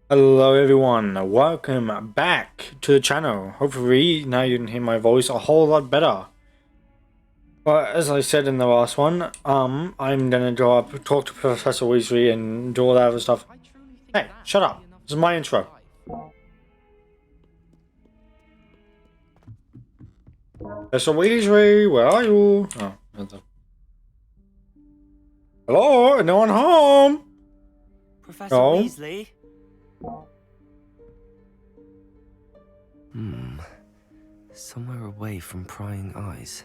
Hello everyone, welcome back to the channel. Hopefully now you can hear my voice a whole lot better. But as I said in the last one, I'm gonna go up, talk to Professor Weasley and do all that other stuff. Hey, shut up. This is my intro. Professor Weasley, where are you? Oh, hello, anyone home? Professor No. Weasley? Somewhere away from prying eyes.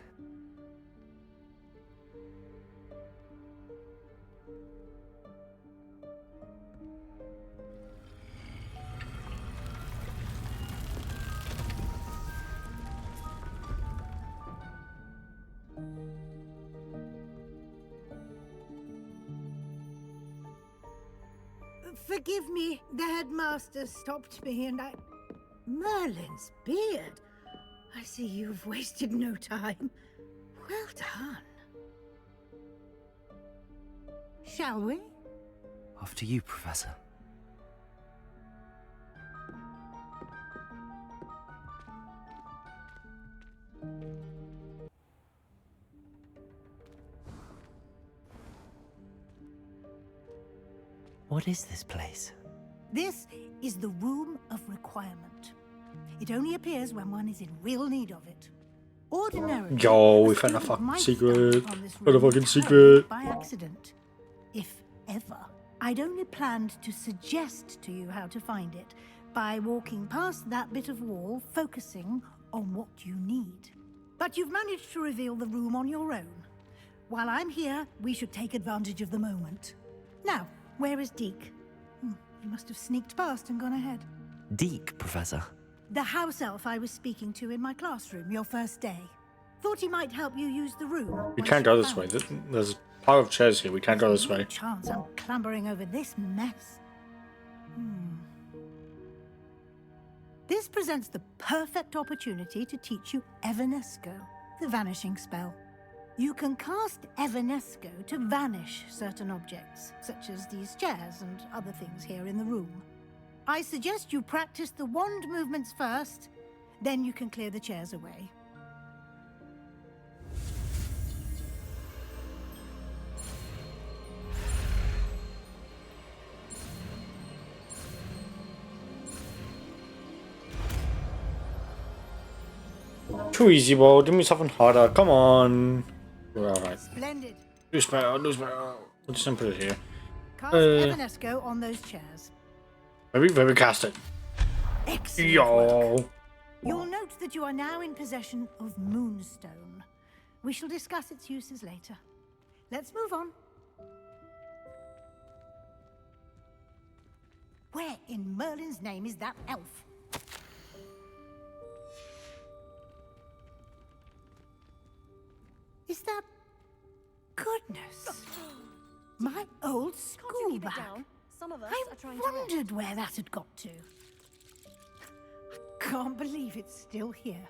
Forgive me, the headmaster stopped me and I... Merlin's beard. I see you've wasted no time. Well done. Shall we? After you, Professor. What is this place? This is the Room of Requirement. It only appears when one is in real need of it. Ordinarily, Yo, we a found a student fucking might secret. stumble on this Found a room fucking entirely secret. by accident. If ever. I'd only planned to suggest to you how to find it by walking past that bit of wall, focusing on what you need. But you've managed to reveal the room on your own. While I'm here, we should take advantage of the moment. Now, where is Deke? He must have sneaked past and gone ahead. Deke, Professor. The house elf I was speaking to in my classroom your first day. Thought he might help you use the room. We once can't you go this found way. it. There's a pile of chairs here. We can't go this No way. chance I'm clambering over this mess. This presents the perfect opportunity to teach you Evanesco, the vanishing spell. You can cast Evanesco to vanish certain objects, such as these chairs and other things here in the room. I suggest you practice the wand movements first, then you can clear the chairs away. Too easy, bro. Do me something harder. Come on. We're alright. Splendid. Do spell. We'll just put it here. Cast Evanesco on those chairs. Maybe cast it. Excellent Yo. work. You'll note that you are now in possession of Moonstone. We shall discuss its uses later. Let's move on. Where in Merlin's name is that elf? Is that... Goodness. My old school bag. Some of us I are trying to rest. wondered where that had got to. I can't believe it's still here.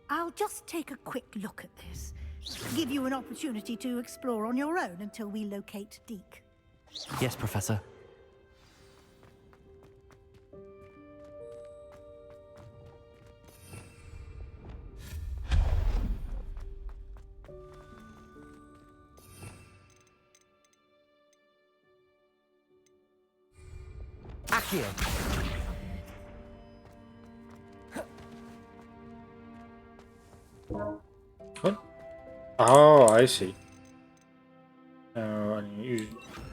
I'll just take a quick look at this. Give you an opportunity to explore on your own until we locate Deke. Yes, Professor. Accio! What? Oh, I see. No,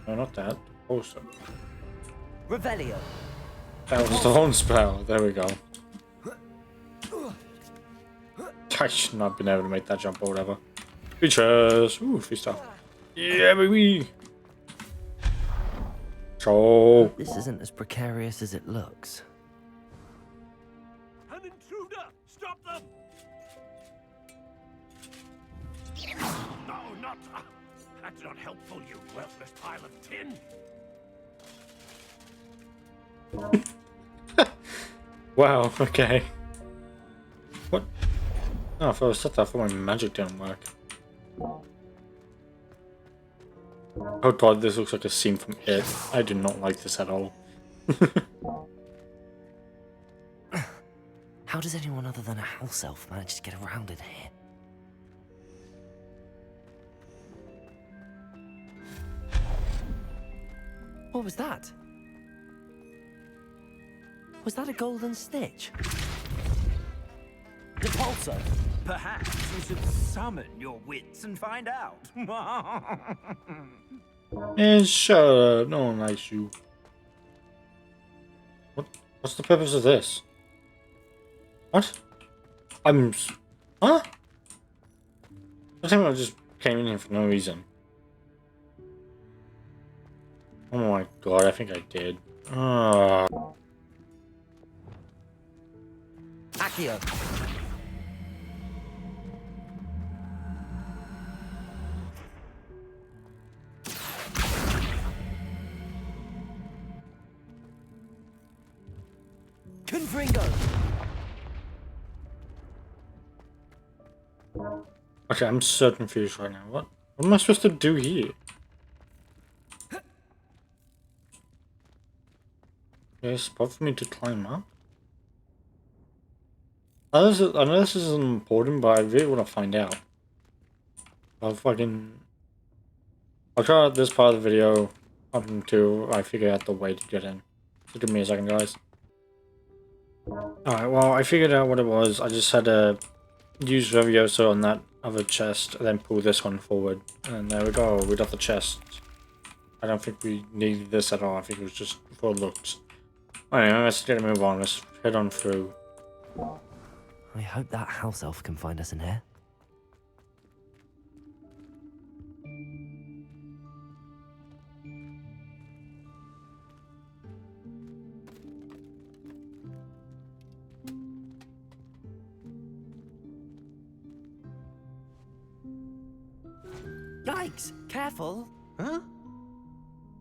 not that. Also, Revelio! that was the wrong spell. There we go. I should not have been able to make that jump or whatever. Features. Ooh, free stuff. Yeah, baby. So. This isn't as precarious as it looks. An intruder! Stop them! No, not... that's not helpful, you worthless pile of tin! Wow, okay. What? Oh, if I was set that for my magic didn't work. Oh god, this looks like a scene from It. I do not like this at all. How does anyone other than a house elf manage to get around in here? What was that? Was that a golden snitch? The pulsar! Perhaps you should summon your wits and find out. And shut up. No one likes you. What's the purpose of this? What? Huh? I think I just came in here for no reason. Oh my god, I think I did. Accio! Confringo! Okay, I'm so confused right now. What am I supposed to do here? There's a spot for me to climb up? I know this isn't important, but I really want to find out. I'll try out this part of the video up until I figure out the way to get in. So give me a second, guys. Alright, well, I figured out what it was. I just had to use Revioso on that other chest, and then pull this one forward. And there we go, we got the chest. I don't think we needed this at all. I think it was just for looks. Anyway, let's get a move on. Let's head on through. I hope that house elf can find us in here. Yikes! Careful! Huh?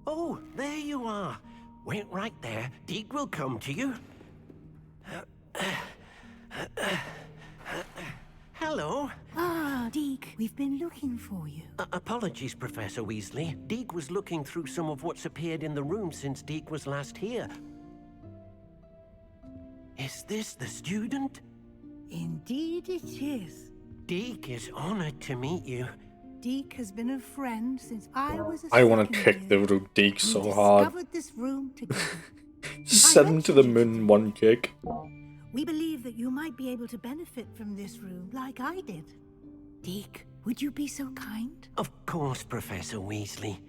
Oh, there you are. Wait right there. Deek will come to you. Hello. Ah, Deke, we've been looking for you. Apologies, Professor Weasley. Deek was looking through some of what's appeared in the room since Deek was last here. Is this the student? Indeed it is. Deek is honored to meet you. Deke has been a friend since I was a I want to second kick the year. little Deke We so hard. discovered this room together. Just send him to the moon in one kick. We believe that you might be able to benefit from this room like I did. Deke, would you be so kind? Of course, Professor Weasley.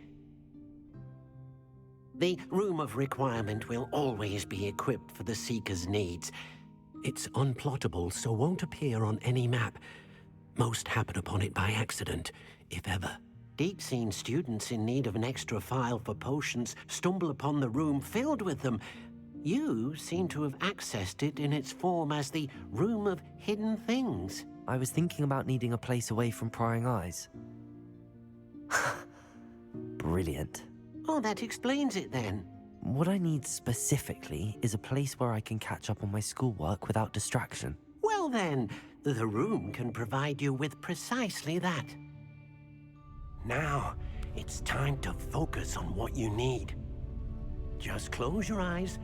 The Room of Requirement will always be equipped for the Seeker's needs. It's unplottable, so won't appear on any map. Most happen upon it by accident, if ever. Deep-seen students in need of an extra file for potions stumble upon the room filled with them. You seem to have accessed it in its form as the Room of Hidden Things. I was thinking about needing a place away from prying eyes. Brilliant. Oh, that explains it then. What I need specifically is a place where I can catch up on my schoolwork without distraction. Well then, the room can provide you with precisely that. Now, it's time to focus on what you need. Just close your eyes.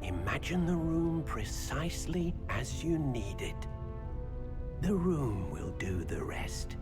Imagine the room precisely as you need it. The room will do the rest.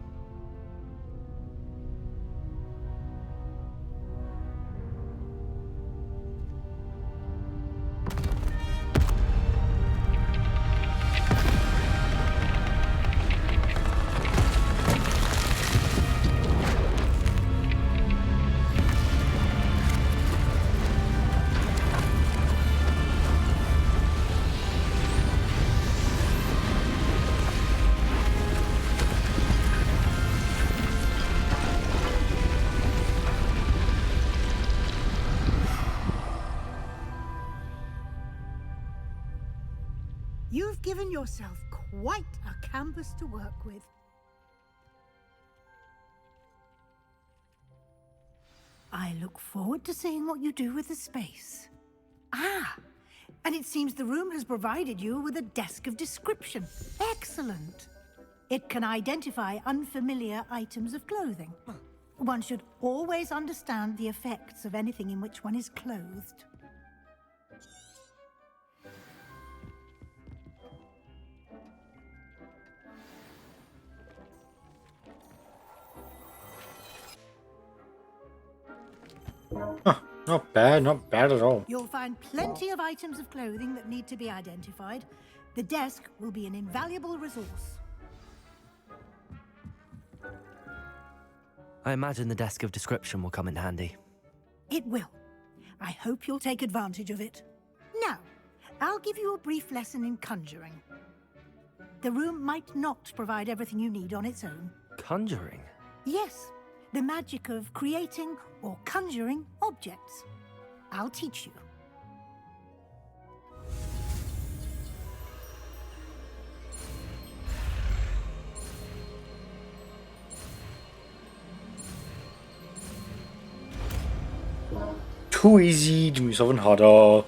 You've given yourself quite a canvas to work with. I look forward to seeing what you do with the space. Ah, and it seems the room has provided you with a desk of description. Excellent. It can identify unfamiliar items of clothing. One should always understand the effects of anything in which one is clothed. Huh, not bad at all. You'll find plenty of items of clothing that need to be identified. The desk will be an invaluable resource. I imagine the desk of description will come in handy. It will. I hope you'll take advantage of it. Now, I'll give you a brief lesson in conjuring. The room might not provide everything you need on its own. Conjuring? Yes, the magic of creating or conjuring objects. I'll teach you. Too easy, do me something harder.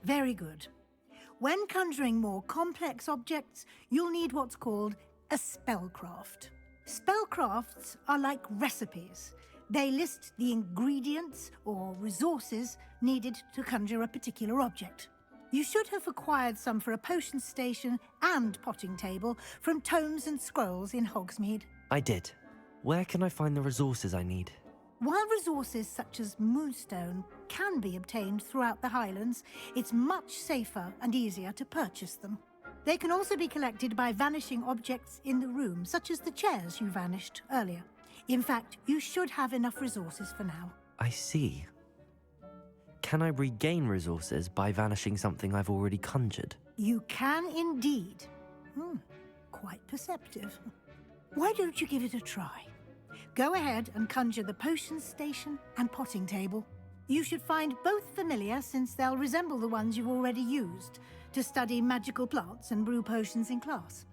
Very good. When conjuring more complex objects, you'll need what's called a spellcraft. Spellcrafts are like recipes. They list the ingredients or resources needed to conjure a particular object. You should have acquired some for a potion station and potting table from tomes and scrolls in Hogsmeade. I did. Where can I find the resources I need? While resources such as moonstone can be obtained throughout the Highlands, it's much safer and easier to purchase them. They can also be collected by vanishing objects in the room, such as the chairs you vanished earlier. In fact, you should have enough resources for now. I see. Can I regain resources by vanishing something I've already conjured? You can indeed. Quite perceptive. Why don't you give it a try? Go ahead and conjure the potion station and potting table. You should find both familiar, since they'll resemble the ones you've already used to study magical plants and brew potions in class.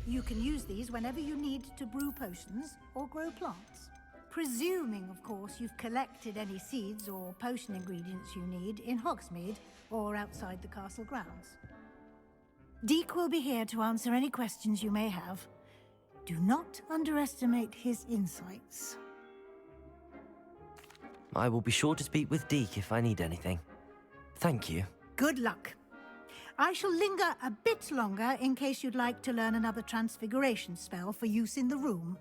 You can use these whenever you need to brew potions or grow plants. Presuming, of course, you've collected any seeds or potion ingredients you need in Hogsmeade or outside the castle grounds. Deek will be here to answer any questions you may have. Do not underestimate his insights. I will be sure to speak with Deke if I need anything. Thank you. Good luck. I shall linger a bit longer in case you'd like to learn another transfiguration spell for use in the room.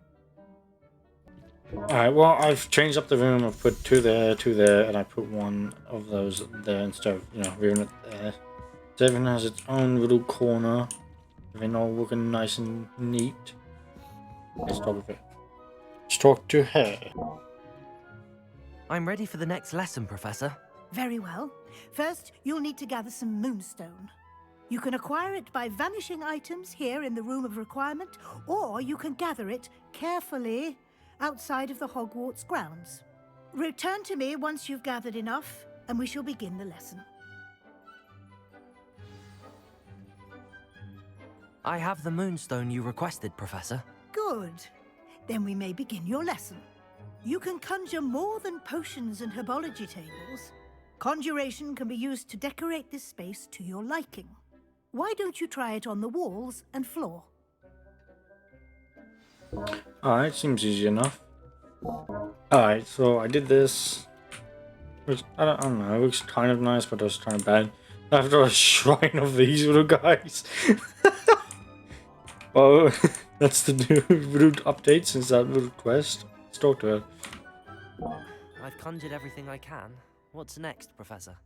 Alright, well, I've changed up the room. I've put two there, and I put one of those there instead of, leaving it there. So everything has its own little corner. Everything all looking nice and neat. Let's talk with it. Let's talk to her. I'm ready for the next lesson, Professor. Very well. First, you'll need to gather some moonstone. You can acquire it by vanishing items here in the Room of Requirement, or you can gather it carefully outside of the Hogwarts grounds. Return to me once you've gathered enough, and we shall begin the lesson. I have the moonstone you requested, Professor. Good. Then we may begin your lesson. You can conjure more than potions and herbology tables. Conjuration can be used to decorate this space to your liking. Why don't you try it on the walls and floor? Alright, seems easy enough. Alright, so I did this. Which, I don't know, it looks kind of nice, but it was kind of bad. After a shrine of these little guys. Well, that's the new route update since that little quest. Let's talk to her. I've conjured everything I can. What's next, Professor?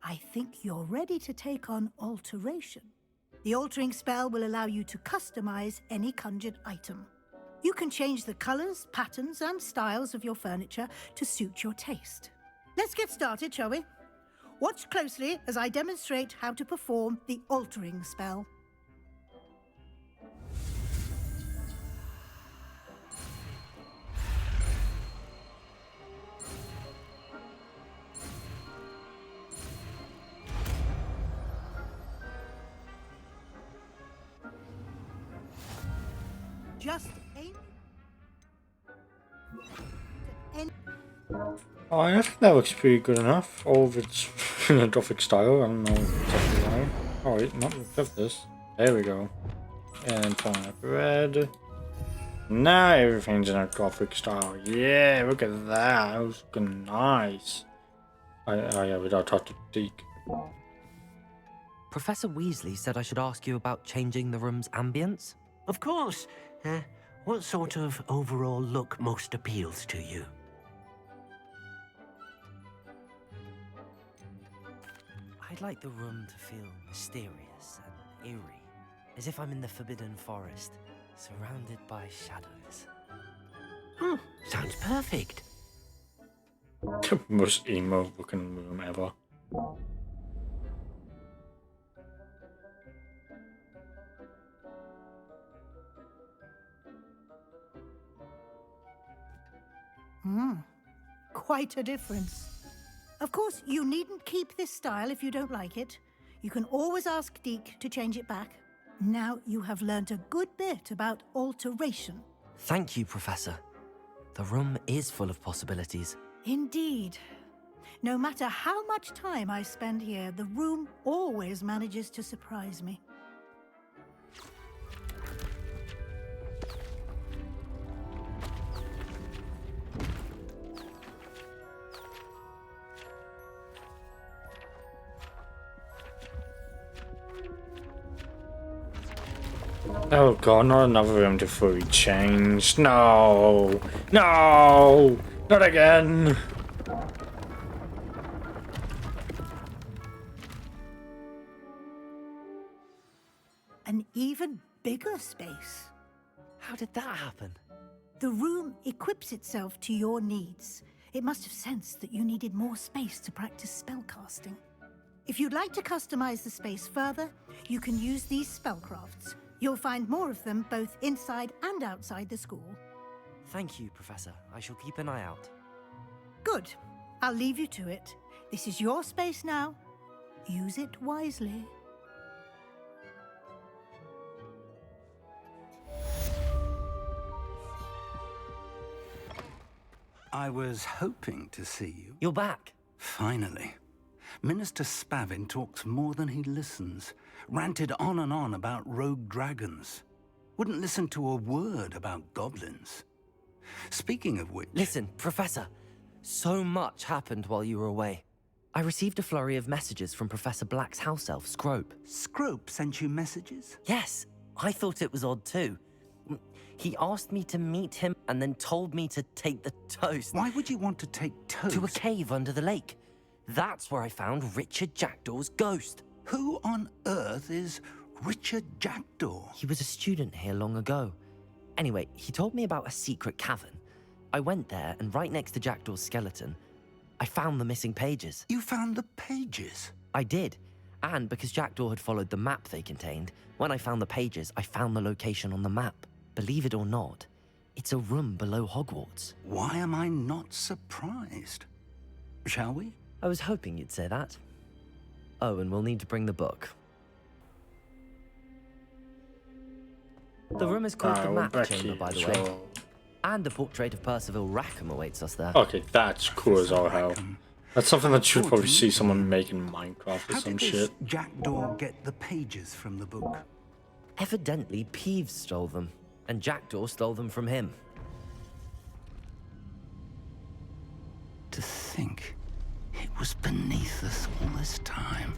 I think you're ready to take on alteration. The altering spell will allow you to customize any conjured item. You can change the colors, patterns, and styles of your furniture to suit your taste. Let's get started, shall we? Watch closely as I demonstrate how to perform the altering spell. Just aim. Oh, I think that looks pretty good enough. All of it's in a Gothic style. I don't know exactly why. Oh, wait, not with this. There we go. And pulling up red. Now everything's in a Gothic style. Yeah, look at that. That was looking nice. Oh yeah, we gotta talk to Deke. Professor Weasley said I should ask you about changing the room's ambience. Of course. What sort of overall look most appeals to you? I'd like the room to feel mysterious and eerie, as if I'm in the Forbidden Forest, surrounded by shadows. Sounds perfect. The most emo looking room ever. Quite a difference. Of course, you needn't keep this style if you don't like it. You can always ask Deke to change it back. Now you have learnt a good bit about alteration. Thank you, Professor. The room is full of possibilities. Indeed. No matter how much time I spend here, the room always manages to surprise me. Oh god, not another room to fully change. No! No! Not again! An even bigger space. How did that happen? The room equips itself to your needs. It must have sensed that you needed more space to practice spellcasting. If you'd like to customize the space further, you can use these spellcrafts. You'll find more of them both inside and outside the school. Thank you, Professor. I shall keep an eye out. Good. I'll leave you to it. This is your space now. Use it wisely. I was hoping to see you. You're back. Finally. Minister Spavin talks more than he listens. Ranted on and on about rogue dragons. Wouldn't listen to a word about goblins. Speaking of which... Listen, Professor. So much happened while you were away. I received a flurry of messages from Professor Black's house elf, Scrope. Scrope sent you messages? Yes, I thought it was odd too. He asked me to meet him and then told me to take the toast. Why would you want to take toast? To a cave under the lake. That's where I found Richard Jackdaw's ghost. Who on earth is Richard Jackdaw? He was a student here long ago. Anyway, he told me about a secret cavern. I went there, and right next to Jackdaw's skeleton, I found the missing pages. You found the pages? I did. And because Jackdaw had followed the map they contained, when I found the pages, I found the location on the map. Believe it or not, it's a room below Hogwarts. Why am I not surprised? Shall we? I was hoping you'd say that. Oh, and we'll need to bring the book. The room is called the Map Chamber, by the way. And a portrait of Percival Rackham awaits us there. Okay, that's cool as all hell. That's something that you'd probably see someone make in Minecraft or How some did shit. this Jackdaw get the pages from the book? Evidently, Peeves stole them, and Jackdaw stole them from him. To think it was beneath us all this time.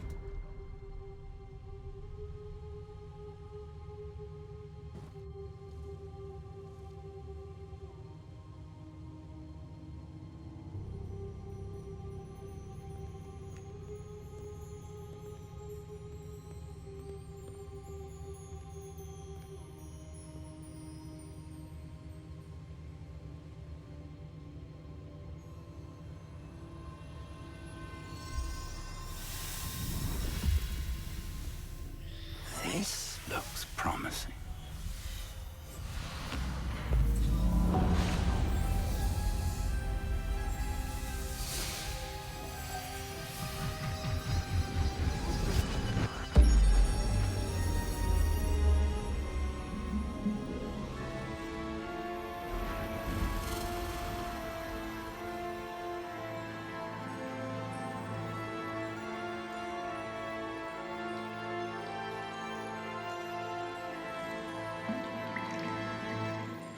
This looks promising.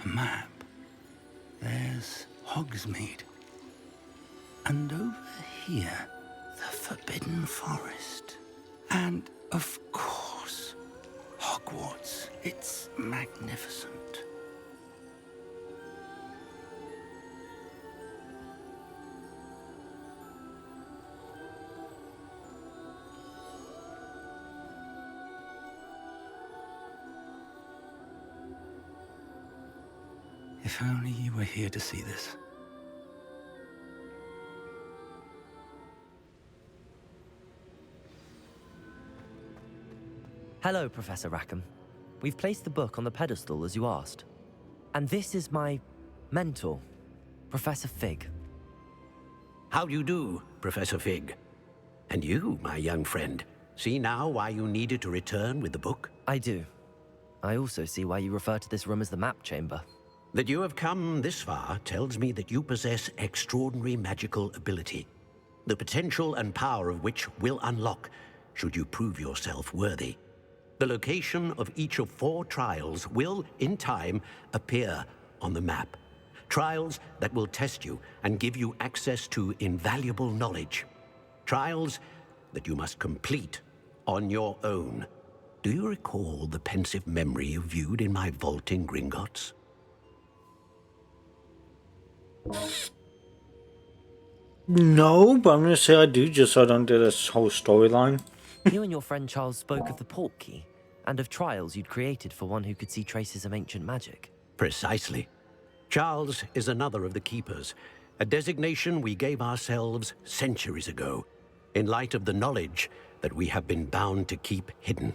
A map. There's Hogsmeade. And over here, the Forbidden Forest. And, of course, Hogwarts. It's magnificent. If only you were here to see this. Hello, Professor Rackham. We've placed the book on the pedestal as you asked. And this is my mentor, Professor Fig. How do you do, Professor Fig? And you, my young friend, see now why you needed to return with the book? I do. I also see why you refer to this room as the map chamber. That you have come this far tells me that you possess extraordinary magical ability, the potential and power of which will unlock should you prove yourself worthy. The location of each of 4 trials will, in time, appear on the map. Trials that will test you and give you access to invaluable knowledge. Trials that you must complete on your own. Do you recall the pensive memory you viewed in my vault in Gringotts? No, but I'm gonna say I do just so I don't do this whole storyline. You and your friend Charles spoke of the port key, and of trials you'd created for one who could see traces of ancient magic. Precisely. Charles is another of the Keepers, a designation we gave ourselves centuries ago, in light of the knowledge that we have been bound to keep hidden.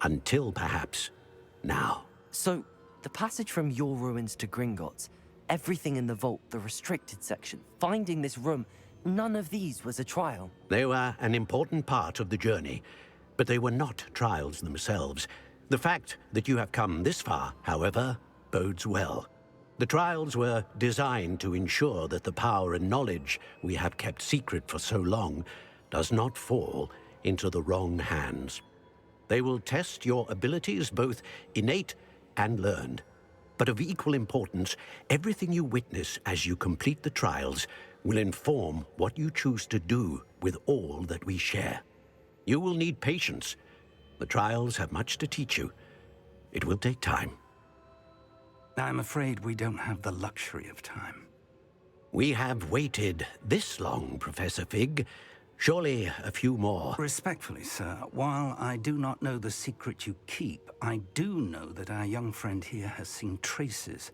Until perhaps now. So, the passage from your ruins to Gringotts, everything in the vault, the restricted section, finding this room, none of these was a trial. They were an important part of the journey, but they were not trials themselves. The fact that you have come this far, however, bodes well. The trials were designed to ensure that the power and knowledge we have kept secret for so long does not fall into the wrong hands. They will test your abilities, both innate and learned. But of equal importance, everything you witness as you complete the trials will inform what you choose to do with all that we share. You will need patience. The trials have much to teach you. It will take time. I'm afraid we don't have the luxury of time. We have waited this long, Professor Fig. Surely a few more. Respectfully, sir, while I do not know the secret you keep, I do know that our young friend here has seen traces.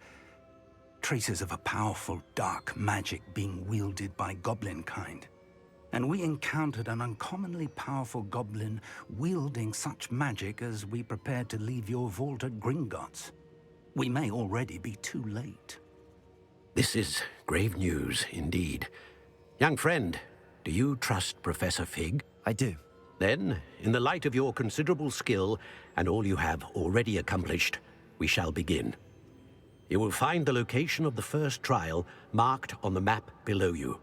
Traces of a powerful dark magic being wielded by goblin kind. And we encountered an uncommonly powerful goblin wielding such magic as we prepared to leave your vault at Gringotts. We may already be too late. This is grave news indeed. Young friend, do you trust Professor Fig? I do. Then, in the light of your considerable skill and all you have already accomplished, we shall begin. You will find the location of the first trial marked on the map below you.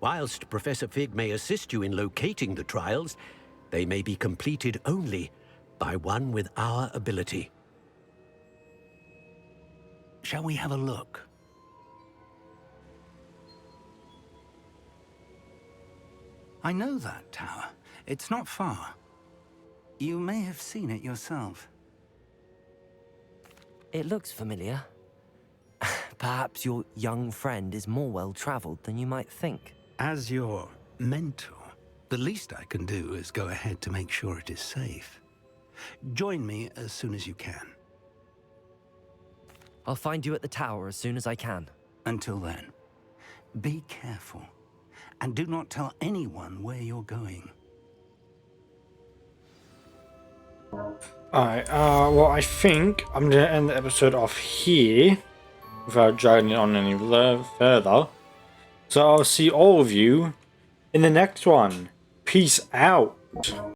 Whilst Professor Fig may assist you in locating the trials, they may be completed only by one with our ability. Shall we have a look? I know that tower. It's not far. You may have seen it yourself. It looks familiar. Perhaps your young friend is more well-traveled than you might think. As your mentor, the least I can do is go ahead to make sure it is safe. Join me as soon as you can. I'll find you at the tower as soon as I can. Until then, be careful. And do not tell anyone where you're going. Alright, well, I think I'm gonna end the episode off here without dragging it on any further. So I'll see all of you in the next one. Peace out.